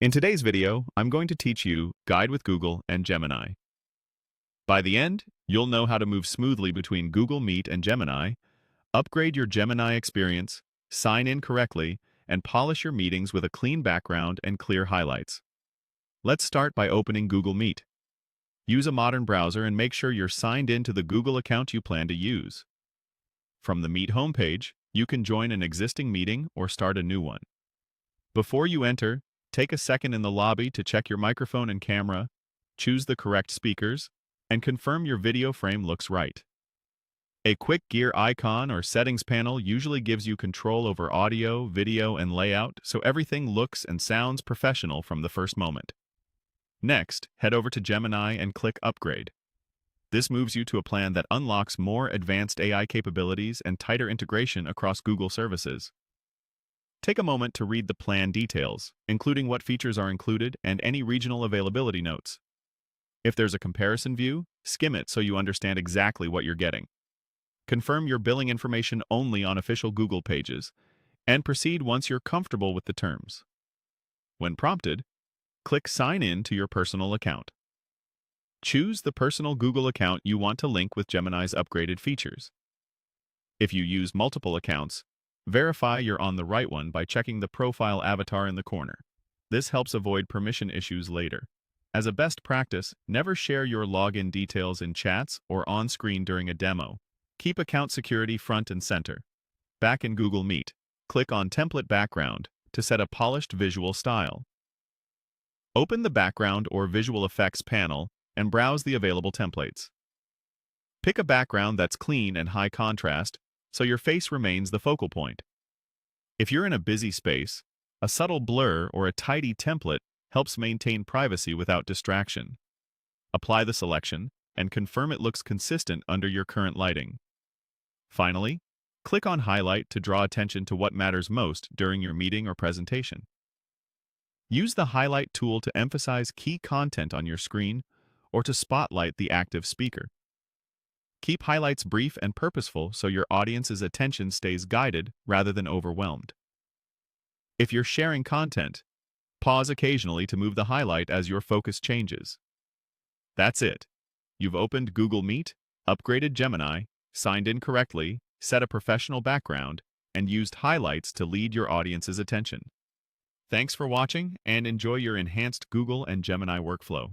In today's video, I'm going to teach you Guide with Google and Gemini. By the end, you'll know how to move smoothly between Google Meet and Gemini, upgrade your Gemini experience, sign in correctly, and polish your meetings with a clean background and clear highlights. Let's start by opening Google Meet. Use a modern browser and make sure you're signed in to the Google account you plan to use. From the Meet homepage, you can join an existing meeting or start a new one. Before you enter, take a second in the lobby to check your microphone and camera, choose the correct speakers, and confirm your video frame looks right. A quick gear icon or settings panel usually gives you control over audio, video, and layout, so everything looks and sounds professional from the first moment. Next, head over to Gemini and click Upgrade. This moves you to a plan that unlocks more advanced AI capabilities and tighter integration across Google services. Take a moment to read the plan details, including what features are included and any regional availability notes. If there's a comparison view, skim it so you understand exactly what you're getting. Confirm your billing information only on official Google pages, and proceed once you're comfortable with the terms. When prompted, click Sign in to your personal account. Choose the personal Google account you want to link with Gemini's upgraded features. If you use multiple accounts, verify you're on the right one by checking the profile avatar in the corner. This helps avoid permission issues later. As a best practice, never share your login details in chats or on-screen during a demo. Keep account security front and center. Back in Google Meet, click on Template Background to set a polished visual style. Open the Background or Visual Effects panel and browse the available templates. Pick a background that's clean and high contrast, so your face remains the focal point. If you're in a busy space, a subtle blur or a tidy template helps maintain privacy without distraction. Apply the selection and confirm it looks consistent under your current lighting. Finally, click on Highlight to draw attention to what matters most during your meeting or presentation. Use the Highlight tool to emphasize key content on your screen or to spotlight the active speaker. Keep highlights brief and purposeful so your audience's attention stays guided rather than overwhelmed. If you're sharing content, pause occasionally to move the highlight as your focus changes. That's it. You've opened Google Meet, upgraded Gemini, signed in correctly, set a professional background, and used highlights to lead your audience's attention. Thanks for watching and enjoy your enhanced Google and Gemini workflow.